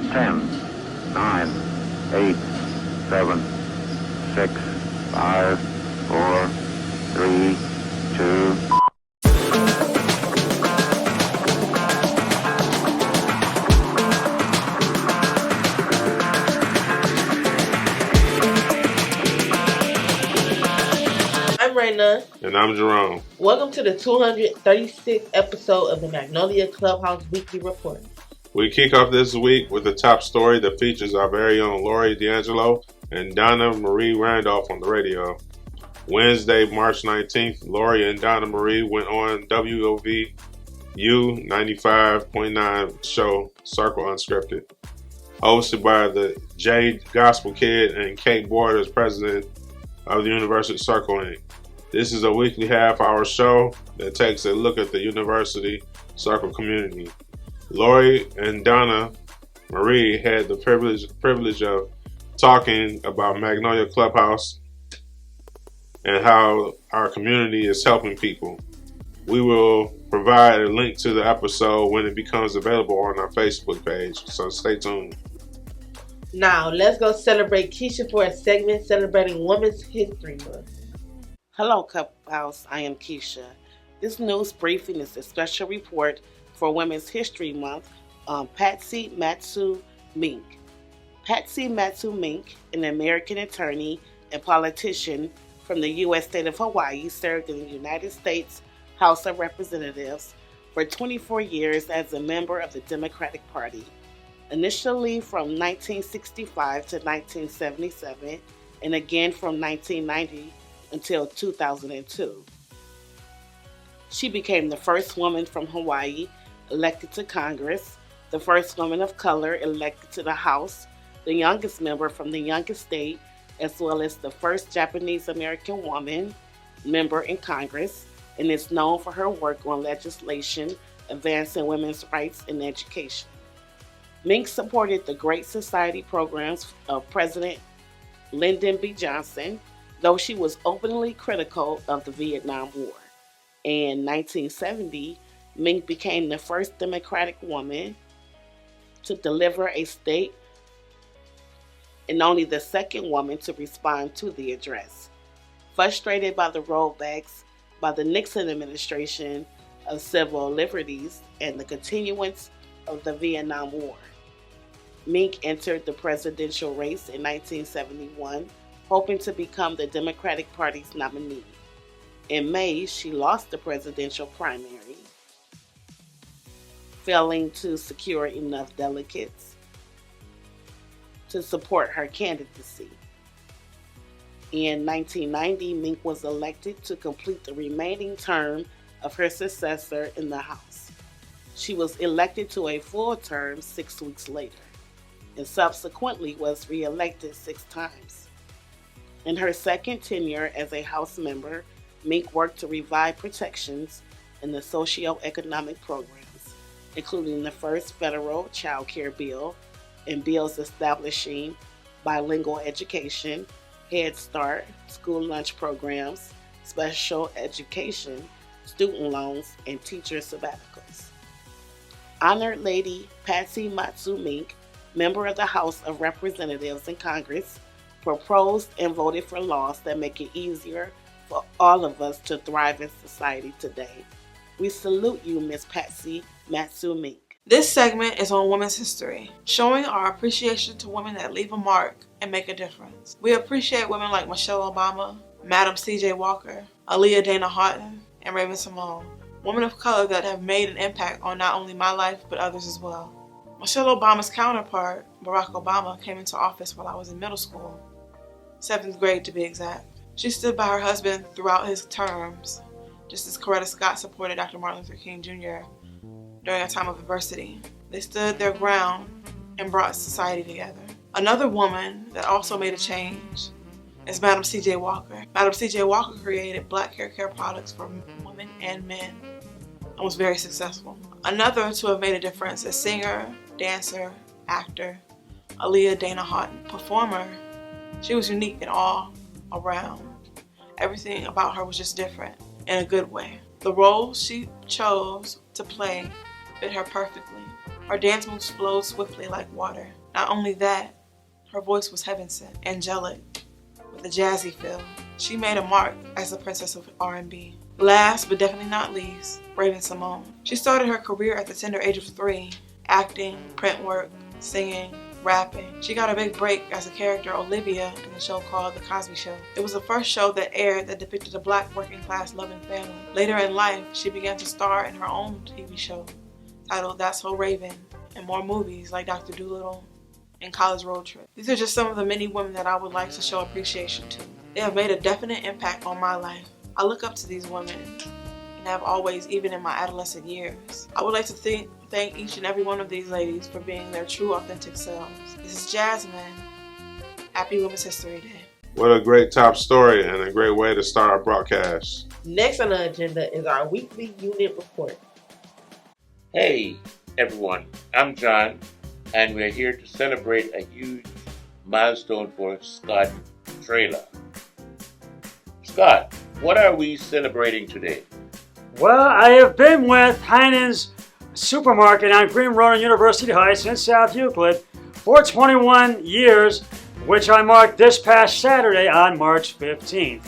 10, 9, 8, 7, 6, 5, 4, 3, 2. I'm Raina. And I'm Jerome. Welcome to the 236th episode of the Magnolia Clubhouse Weekly Report. We kick off this week with a top story that features our very own Lori D'Angelo and Donna Marie Randolph on the radio. Wednesday, March 19th, Lori and Donna Marie went on WOVU 95.9 show Circle Unscripted, hosted by the Jade Gospel Kid and Kate Borders, president of the University Circle Inc. This is a weekly half-hour show that takes a look at the University Circle community. Lori and Donna Marie had the privilege of talking about Magnolia Clubhouse and how our community is helping people. We will provide a link to the episode when it becomes available on our Facebook page, so stay tuned. Now, let's go celebrate Keisha for a segment celebrating Women's History Month. Hello, Clubhouse. I am Keisha. This news briefing is a special report for Women's History Month on Patsy Matsu Mink. Patsy Matsu Mink, an American attorney and politician from the U.S. state of Hawaii, served in the United States House of Representatives for 24 years as a member of the Democratic Party, initially from 1965 to 1977, and again from 1990 until 2002. She became the first woman from Hawaii elected to Congress, the first woman of color elected to the House, the youngest member from the youngest state, as well as the first Japanese American woman member in Congress, and is known for her work on legislation advancing women's rights and education. Mink supported the Great Society programs of President Lyndon B. Johnson, though she was openly critical of the Vietnam War. In 1970, Mink became the first Democratic woman to deliver a state and only the second woman to respond to the address. Frustrated by the rollbacks by the Nixon administration of civil liberties and the continuance of the Vietnam War, Mink entered the presidential race in 1971, hoping to become the Democratic Party's nominee. In May, she lost the presidential primary, failing to secure enough delegates to support her candidacy. In 1990, Mink was elected to complete the remaining term of her successor in the House. She was elected to a full term 6 weeks later, and subsequently was re-elected 6 times. In her second tenure as a House member, Mink worked to revive protections in the socio-economic programs, including the first federal child care bill and bills establishing bilingual education, Head Start, school lunch programs, special education, student loans, and teacher sabbaticals. Honored Lady Patsy Matsu Mink, member of the House of Representatives in Congress, proposed and voted for laws that make it easier for all of us to thrive in society today. We salute you, Miss Patsy Matsu Mink. This segment is on women's history, showing our appreciation to women that leave a mark and make a difference. We appreciate women like Michelle Obama, Madam C.J. Walker, Aaliyah Dana Houghton, and Raven Simone, women of color that have made an impact on not only my life, but others as well. Michelle Obama's counterpart, Barack Obama, came into office while I was in middle school, 7th grade to be exact. She stood by her husband throughout his terms, just as Coretta Scott supported Dr. Martin Luther King Jr. during a time of adversity. They stood their ground and brought society together. Another woman that also made a change is Madam C.J. Walker. Madam C.J. Walker created black hair care products for women and men and was very successful. Another to have made a difference is singer, dancer, actor, Aaliyah Dana Houghton. Performer, she was unique in all around. Everything about her was just different in a good way. The role she chose to play fit her perfectly. Her dance moves flowed swiftly like water. Not only that, her voice was heaven-sent, angelic, with a jazzy feel. She made a mark as the princess of R&B. Last, but definitely not least, Raven-Symoné. She started her career at the tender age of 3, acting, print work, singing, rapping. She got a big break as a character Olivia in the show called The Cosby Show. It was the first show that aired that depicted a black working class loving family. Later in life, she began to star in her own TV show titled That's So Raven, and more movies like Dr. Dolittle and College Road Trip. These are just some of the many women that I would like to show appreciation to. They have made a definite impact on my life. I look up to these women and have always, even in my adolescent years. I would like to thank each and every one of these ladies for being their true, authentic selves. This is Jasmine. Happy Women's History Day. What a great top story and a great way to start our broadcast. Next on the agenda is our weekly unit report. Hey everyone, I'm John, and we're here to celebrate a huge milestone for Scott Trailer. Scott, what are we celebrating today? Well, I have been with Heinen's Supermarket on Green Road in University Heights in South Euclid for 21 years, which I marked this past Saturday on March 15th.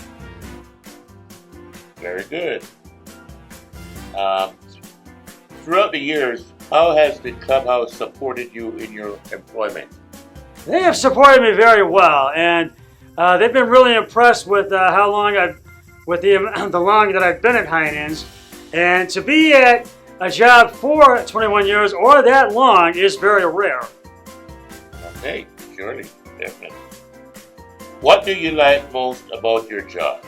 Very good. Throughout the years, how has the clubhouse supported you in your employment? They have supported me very well, and they've been really impressed with how long the long that I've been at Heinen's, and to be at a job for 21 years or that long is very rare. Okay, surely, definitely. What do you like most about your job?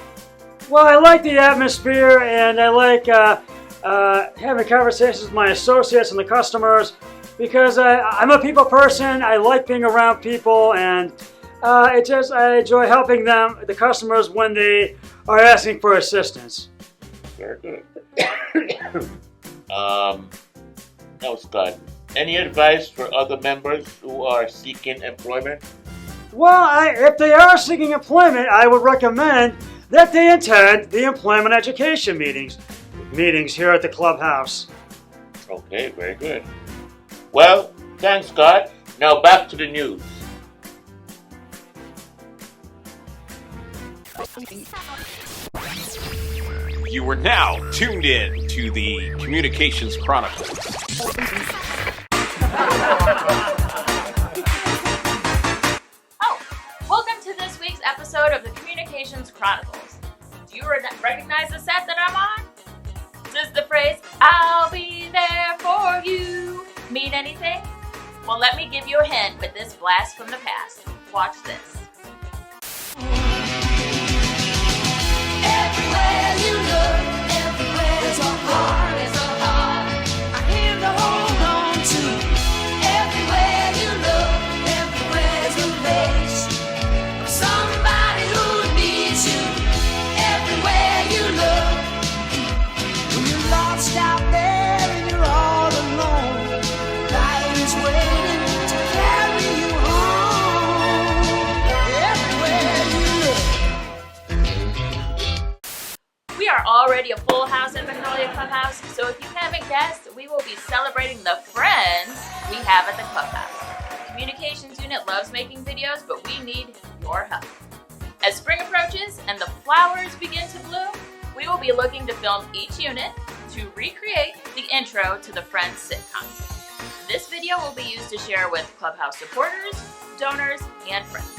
Well, I like the atmosphere, and I like having conversations with my associates and the customers, because I'm a people person. I like being around people, and I enjoy helping them, the customers, when they are asking for assistance. Very good. Now, Scott, any advice for other members who are seeking employment? Well, if they are seeking employment, I would recommend that they attend the employment education meetings here at the clubhouse. Okay, very good. Well, thanks, Scott. Now back to the news. You are now tuned in to the Communications Chronicles. Welcome to this week's episode of the Communications Chronicles. Do you recognize the set that I'm on? Does the phrase, "I'll be there for you," mean anything? Well, let me give you a hint with this blast from the past. Watch this. Everywhere you look, everywhere there's a heart, I hear to hold on to. Everywhere you look, everywhere's a place, somebody who needs you. Everywhere you look, when you're lost out there and you're all alone, life is waiting to carry you home. Everywhere you look. We are already a full house at Magnolia Clubhouse, so if you haven't guessed, we will be celebrating the friends we have at the clubhouse. The communications unit loves making videos, but we need your help. As spring approaches and the flowers begin to bloom, we will be looking to film each unit to recreate the intro to the Friends sitcom. This video will be used to share with clubhouse supporters, donors, and friends.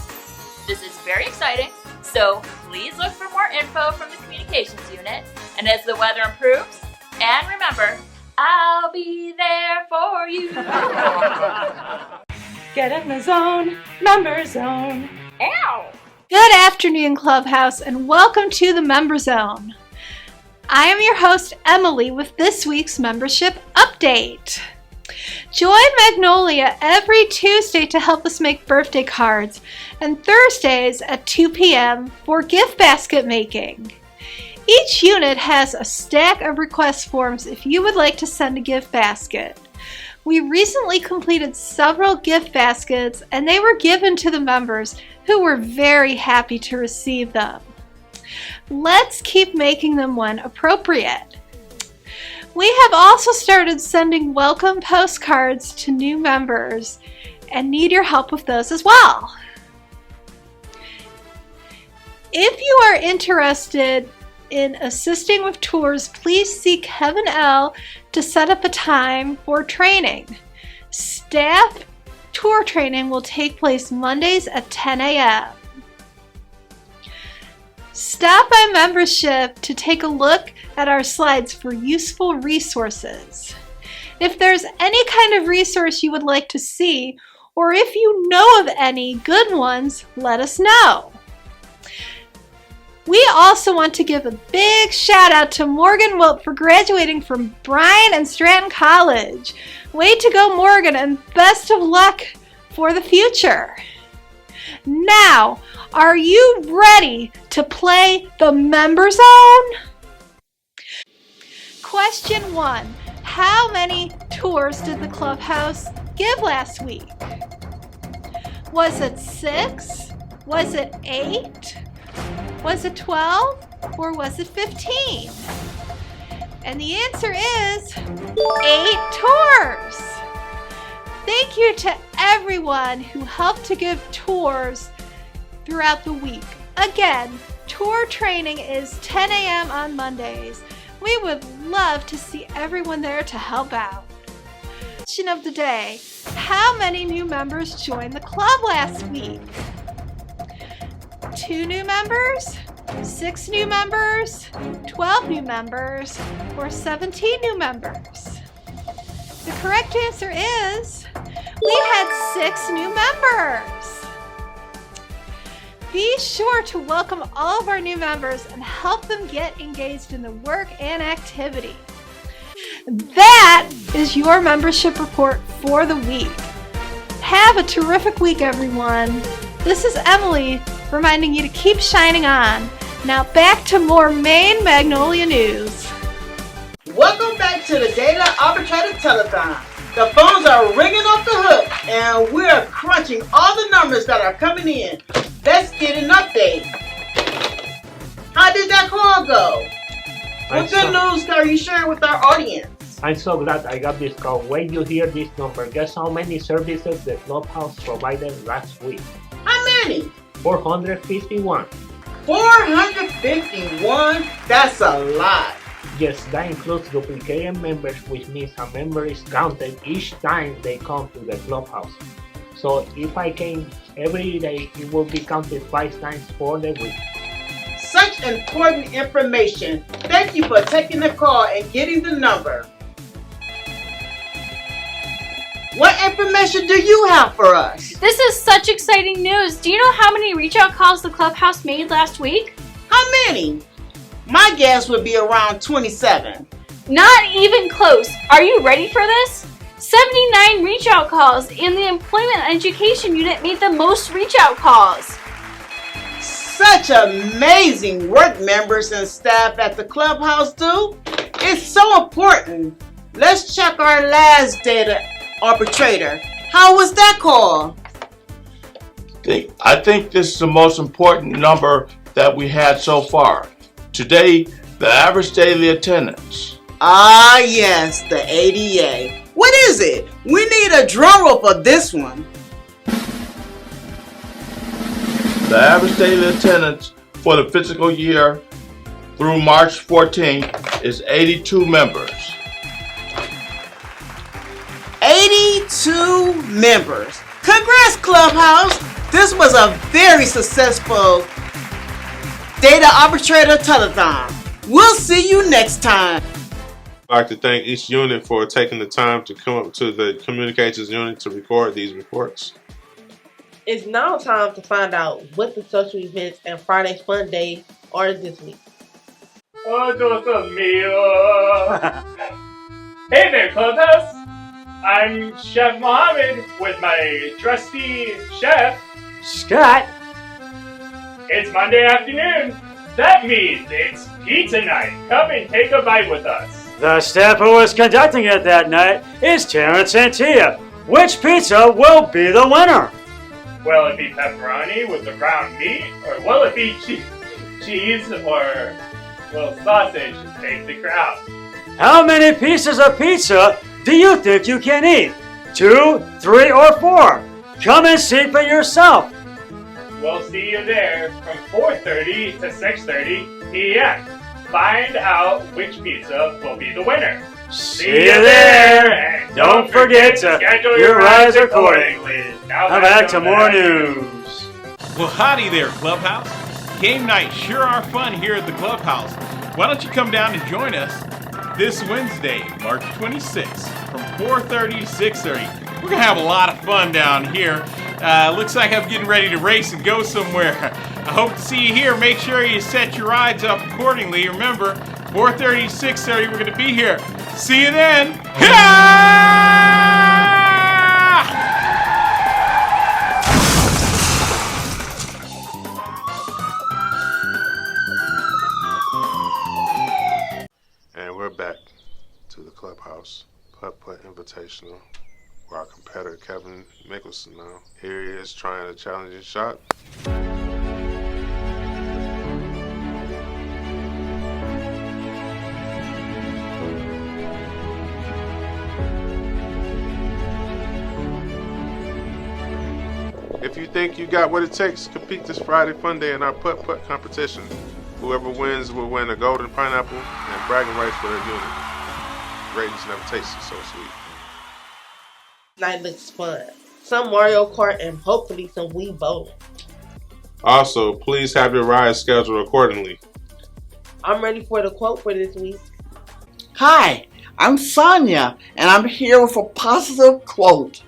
This is very exciting, so please look for more info from the communications unit. And as the weather improves, and remember, I'll be there for you. Get in the zone, member zone. Ow! Good afternoon, Clubhouse, and welcome to the Member Zone. I am your host, Emily, with this week's membership update. Join Magnolia every Tuesday to help us make birthday cards, and Thursdays at 2 p.m. for gift basket making. Each unit has a stack of request forms if you would like to send a gift basket. We recently completed several gift baskets, and they were given to the members, who were very happy to receive them. Let's keep making them when appropriate. We have also started sending welcome postcards to new members and need your help with those as well. If you are interested in assisting with tours, please see Kevin L. to set up a time for training. Staff tour training will take place Mondays at 10 a.m. Stop by membership to take a look at our slides for useful resources. If there's any kind of resource you would like to see, or if you know of any good ones, let us know. We also want to give a big shout out to Morgan Wilt for graduating from Bryan and Stratton College. Way to go, Morgan, and best of luck for the future. Now, are you ready to play the Member Zone? Question 1. How many tours did the clubhouse give last week? Was it 6? Was it 8? Was it 12? Or was it 15? And the answer is 8 tours. Thank you to everyone who helped to give tours throughout the week. Again, tour training is 10 a.m. on Mondays. We would love to see everyone there to help out. Question of the day: how many new members joined the club last week? 2 new members, 6 new members, 12 new members, or 17 new members? The correct answer is we had 6 new members. Be sure to welcome all of our new members and help them get engaged in the work and activity. That is your membership report for the week. Have a terrific week, everyone. This is Emily reminding you to keep shining on. Now back to more Maine Magnolia news. Welcome back to the Data Arbitrator Telethon. The phones are ringing off the hook and we're crunching all the numbers that are coming in. Let's get an update. How did that call go? What good news are you sharing with our audience? I'm so glad I got this call. When you hear this number, guess how many services the clubhouse provided last week? How many? 451. 451? That's a lot. Yes, that includes duplicated members, which means a member is counted each time they come to the clubhouse. So if I came every day, it will be counted 5 times for the week. Such important information. Thank you for taking the call and getting the number. What information do you have for us? This is such exciting news. Do you know how many reach out calls the clubhouse made last week? How many? My guess would be around 27. Not even close. Are you ready for this? 79 reach out calls, and the Employment and Education Unit made the most reach out calls. Such amazing work members and staff at the clubhouse do. It's so important. Let's check our last data arbitrator. How was that call? I think this is the most important number that we had so far. Today, the average daily attendance. Ah, yes, the ADA. What is it? We need a drum roll for this one. The average daily attendance for the fiscal year through March 14th is 82 members. 82 members. Congrats, Clubhouse. This was a very successful Data Arbitrator Telethon. We'll see you next time. I'd like to thank each unit for taking the time to come up to the communications unit to record these reports. It's now time to find out what the social events and Friday Fun Day are this week. Oh, just a meal. Hey there, Clubhouse. I'm Chef Mohammed with my trusty chef, Scott. It's Monday afternoon. That means it's pizza night. Come and take a bite with us. The staff who is conducting it that night is Terrence and Tia. Which pizza will be the winner? Will it be pepperoni with the ground meat, or will it be cheese, or will sausage take the crowd? How many pieces of pizza do you think you can eat? 2, 3, or 4? Come and see for yourself. We'll see you there from 4:30 to 6:30 p.m. Find out which pizza will be the winner. See you there. And don't forget to schedule your rides accordingly. Now back to more news. Well, howdy there, Clubhouse. Game nights sure are fun here at the Clubhouse. Why don't you come down and join us this Wednesday, March 26th, from 4:30 to 6:30. We're going to have a lot of fun down here. Looks like I'm getting ready to race and go somewhere. I hope to see you here. Make sure you set your rides up accordingly. Remember, 4:30 to 6:30, we're going to be here. See you then. And we're back to the Clubhouse Putt-Putt Invitational. Where our competitor Kevin Mickelson now. Here he is trying a challenging shot. If you think you got what it takes, compete this Friday fun day in our putt-putt competition. Whoever wins will win a golden pineapple and bragging rights for their unit. Ratings never tasted so sweet. Night looks fun. Some Mario Kart and hopefully some Wii bowling. Also, please have your rides scheduled accordingly. I'm ready for the quote for this week. Hi, I'm Sonia, and I'm here with a positive quote.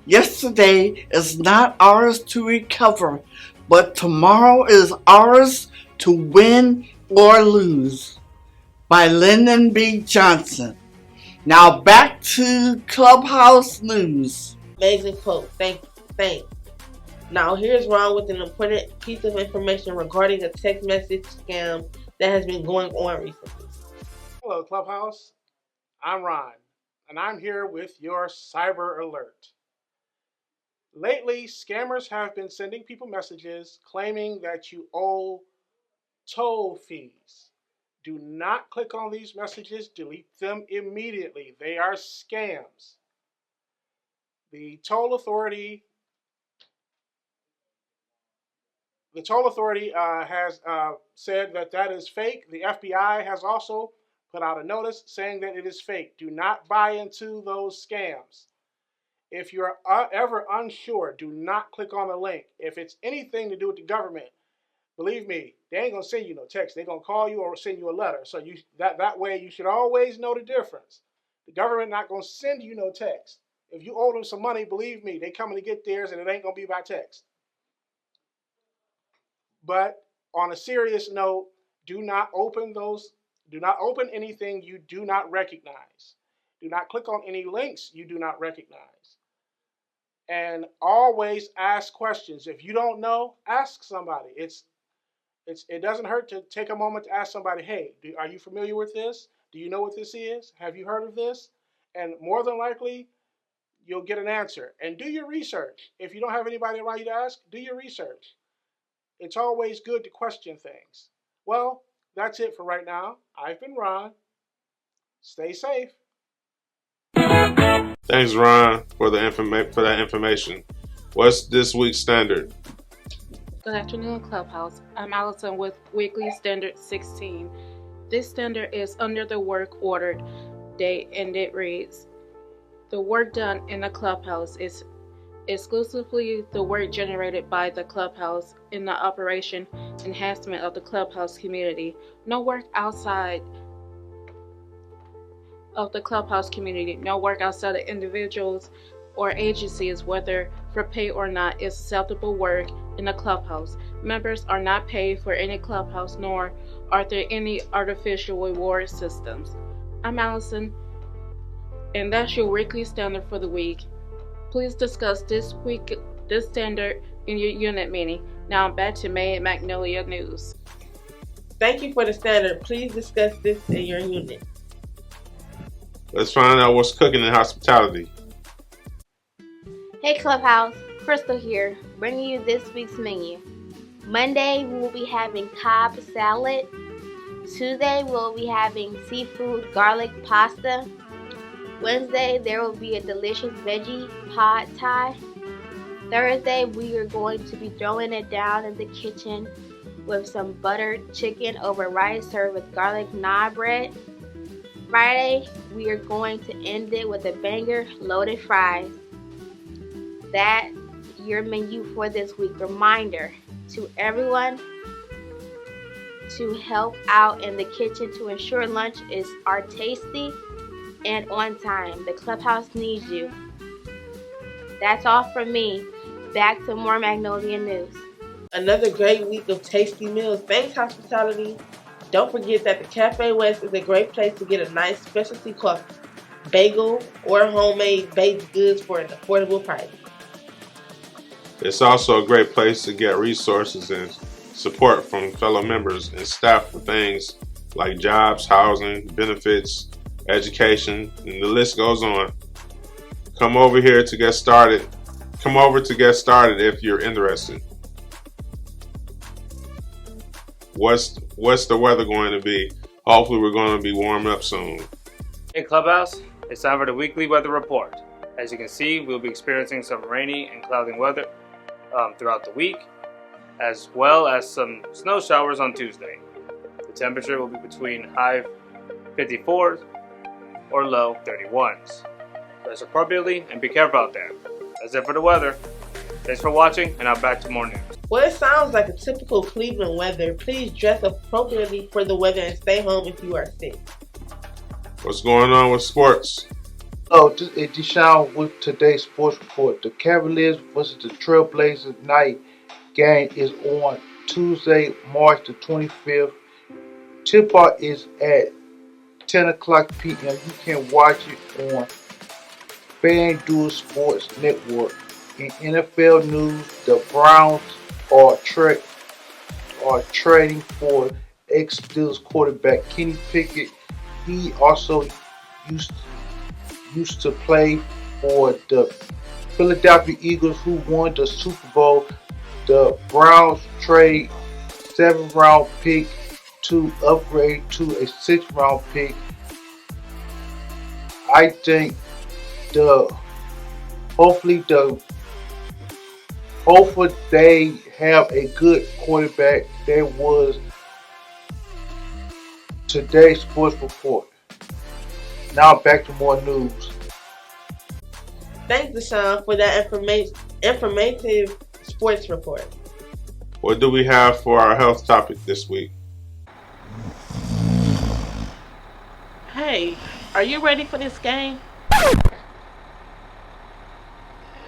Yesterday is not ours to recover, but tomorrow is ours to win or lose. By Lyndon B. Johnson. Now back to Clubhouse News. Amazing quote. Thanks. Now here's Ron with an important piece of information regarding a text message scam that has been going on recently. Hello, Clubhouse. I'm Ron, and I'm here with your cyber alert. Lately, scammers have been sending people messages claiming that you owe toll fees. Do not click on these messages. Delete them immediately. They are scams. The toll authority has said that is fake. The FBI has also put out a notice saying that it is fake. Do not buy into those scams. If you're ever unsure, do not click on the link. If it's anything to do with the government, believe me, they ain't gonna send you no text. They're gonna call you or send you a letter. So that way you should always know the difference. The government not gonna send you no text. If you owe them some money, believe me, they coming to get theirs, and it ain't gonna be by text. But on a serious note, do not open anything you do not recognize. Do not click on any links you do not recognize. And always ask questions. If you don't know, ask somebody. It doesn't hurt to take a moment to ask somebody, hey, are you familiar with this? Do you know what this is? Have you heard of this? And more than likely, you'll get an answer. And do your research. If you don't have anybody around you to ask, do your research. It's always good to question things. Well, that's it for right now. I've been Ron. Stay safe. Thanks, Ron, for that information. What's this week's standard? Good afternoon, Clubhouse. I'm Allison with Weekly Standard 16. This standard is under the work ordered date, and it reads, the work done in the Clubhouse is exclusively the work generated by the Clubhouse in the operation enhancement of the Clubhouse community. No work outside of the Clubhouse community, no work outside of individuals or agencies, whether for pay or not, is acceptable work in the Clubhouse. Members are not paid for any Clubhouse, nor are there any artificial reward systems. I'm Allison, and that's your weekly standard for the week. Please discuss this standard in your unit meeting. Now back to May and Magnolia News. Thank you for the standard. Please discuss this in your unit. Let's find out what's cooking in hospitality. Hey Clubhouse, Crystal here, bringing you this week's menu. Monday, we will be having Cobb salad. Tuesday, we'll be having seafood garlic pasta. Wednesday, there will be a delicious veggie pad thai. Thursday, we are going to be throwing it down in the kitchen with some buttered chicken over rice served with garlic naan bread. Friday, we are going to end it with a banger, loaded fries. That's your menu for this week. Reminder to everyone to help out in the kitchen to ensure lunch are tasty and on time. The clubhouse needs you. That's all from me. Back to more Magnolia news. Another great week of tasty meals. Thanks, hospitality. Don't forget that the Cafe West is a great place to get a nice specialty coffee, bagel, or homemade baked goods for an affordable price. It's also a great place to get resources and support from fellow members and staff for things like jobs, housing, benefits, education, and the list goes on. Come over to get started if you're interested. What's the weather going to be? Hopefully we're going to be warming up soon. Hey Clubhouse, it's time for the weekly weather report. As you can see, we'll be experiencing some rainy and cloudy weather throughout the week, as well as some snow showers on Tuesday. The temperature will be between high 54s or low 31s. Dress appropriately and be careful out there. That's it for the weather. Thanks for watching, and now back to more news. Well, it sounds like a typical Cleveland weather. Please dress appropriately for the weather and stay home if you are sick. What's going on with sports? Oh, this is Deshaun with today's sports report. The Cavaliers versus the Trailblazers night game is on Tuesday, March the 25th. Tip-off is at 10 o'clock p.m. You can watch it on FanDuel Sports Network. In NFL news, the Browns are trading for ex-Steelers quarterback Kenny Pickett. He also used to play for the Philadelphia Eagles, who won the Super Bowl. The Browns trade 7th-round pick to upgrade to a 6th-round pick. I think hopefully they have a good quarterback. That was today's sports report. Now back to more news. Thanks, Deshaun, for that informative sports report. What do we have for our health topic this week? Hey, are you ready for this game?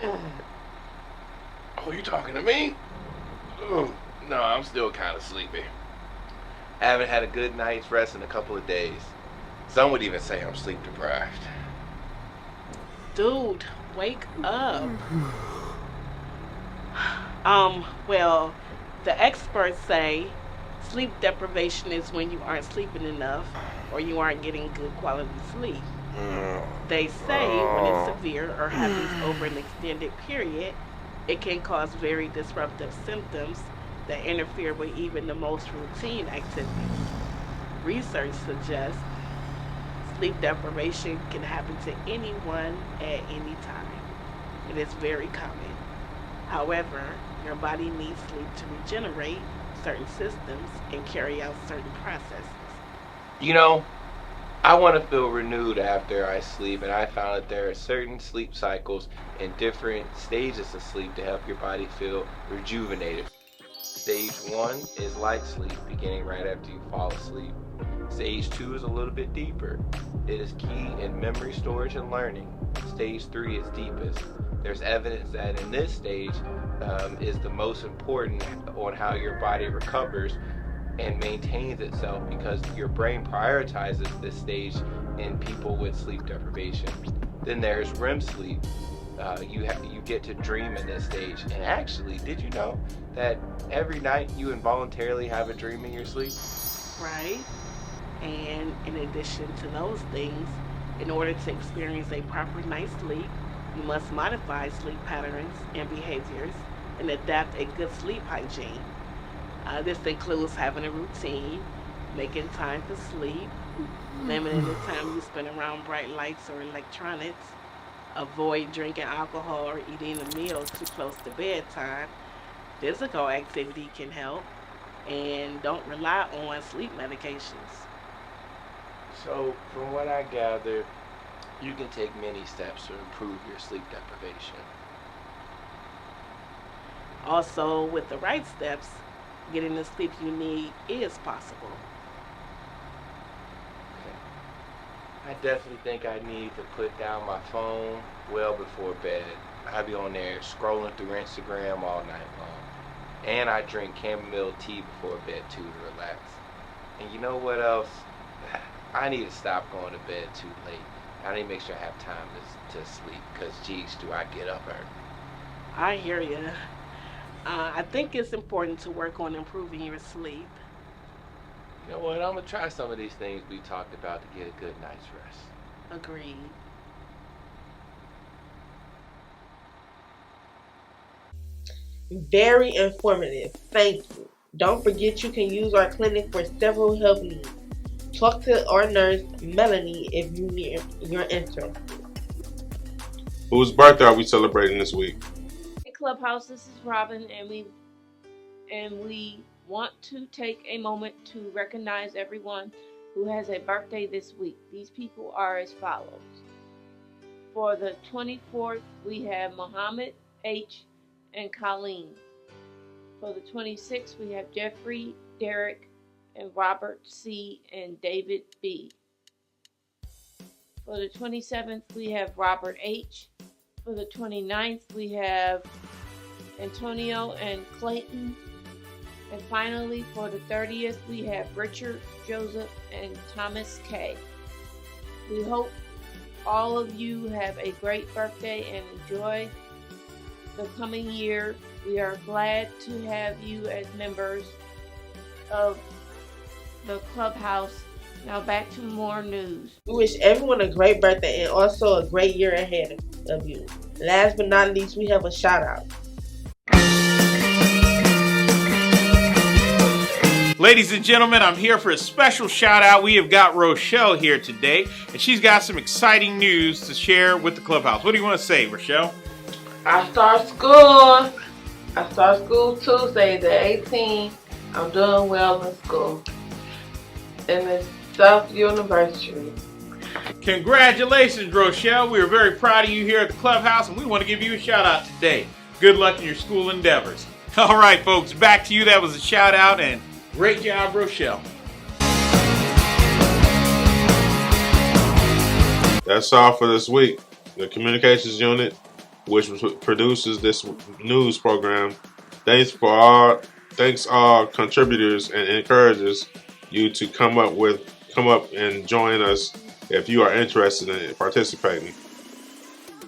Oh, you talking to me? Oh, no, I'm still kind of sleepy. I haven't had a good night's rest in a couple of days. Some would even say I'm sleep deprived. Dude, wake up. Well, the experts say sleep deprivation is when you aren't sleeping enough or you aren't getting good quality sleep. They say when it's severe or happens over an extended period, it can cause very disruptive symptoms that interfere with even the most routine activities. Research suggests sleep deprivation can happen to anyone at any time. It is very common. However, your body needs sleep to regenerate certain systems and carry out certain processes. You know, I want to feel renewed after I sleep, and I found that there are certain sleep cycles and different stages of sleep to help your body feel rejuvenated. Stage 1 is light sleep, beginning right after you fall asleep. Stage 2 is a little bit deeper. It is key in memory storage and learning. Stage 3 is deepest. There's evidence that in this stage is the most important on how your body recovers and maintains itself, because your brain prioritizes this stage in people with sleep deprivation. Then there's REM sleep. You get to dream in this stage. And actually, did you know that every night you involuntarily have a dream in your sleep? Right? And in addition to those things, in order to experience a proper night's sleep, you must modify sleep patterns and behaviors and adapt a good sleep hygiene. This includes having a routine, making time to sleep, limiting the time you spend around bright lights or electronics, avoid drinking alcohol or eating a meal too close to bedtime. Physical activity can help, and don't rely on sleep medications. So, from what I gather, you can take many steps to improve your sleep deprivation. Also, with the right steps, getting the sleep you need is possible. I definitely think I need to put down my phone well before bed. I be on there scrolling through Instagram all night long. And I drink chamomile tea before bed too to relax. And you know what else? I need to stop going to bed too late. I need to make sure I have time to sleep, because geez, do I get up early. I hear you. I think it's important to work on improving your sleep. You know what? I'm going to try some of these things we talked about to get a good night's rest. Agreed. Very informative. Thank you. Don't forget you can use our clinic for several health needs. Talk to our nurse, Melanie, if you're interested. Whose birthday are we celebrating this week? Hey Clubhouse, this is Robin, and we want to take a moment to recognize everyone who has a birthday this week. These people are as follows. For the 24th, we have Muhammad H. and Colleen. For the 26th, we have Jeffrey, Derek, and Robert C. and David B. For the 27th, we have Robert H. For the 29th, we have Antonio and Clayton. And finally, for the 30th, we have Richard, Joseph, and Thomas K. We hope all of you have a great birthday and enjoy the coming year. We are glad to have you as members of the Clubhouse. Now back to more news. We wish everyone a great birthday and also a great year ahead of you. Last but not least, we have a shout out. Ladies and gentlemen, I'm here for a special shout out. We have got Rochelle here today, and she's got some exciting news to share with the Clubhouse. What do you want to say, Rochelle? I start school Tuesday the 18th. I'm doing well in school. And it's South University. Congratulations, Rochelle. We are very proud of you here at the Clubhouse, and we want to give you a shout out today. Good luck in your school endeavors. All right, folks, back to you. That was a shout out, and great job, Rochelle. That's all for this week. The communications unit, which produces this news program, thanks all contributors and encourages you to come up and join us if you are interested in participating.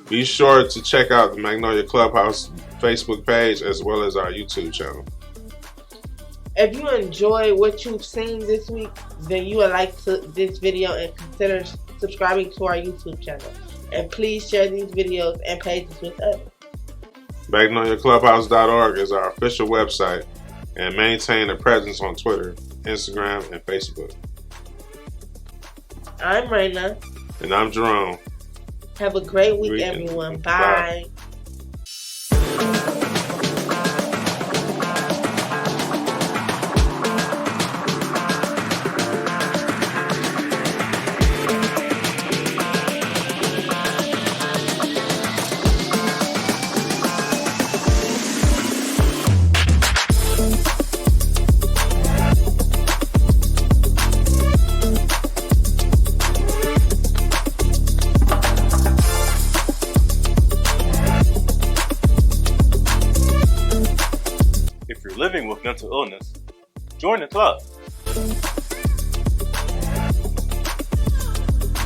Be sure to check out the Magnolia Clubhouse Facebook page as well as our YouTube channel. If you enjoy what you've seen this week, then you would like this video and consider subscribing to our YouTube channel. And please share these videos and pages with others. MagnoliaClubhouse.org is our official website, and maintain a presence on Twitter, Instagram, and Facebook. I'm Raina. And I'm Jerome. Have a great week, everyone. Bye. Living with mental illness, join the club.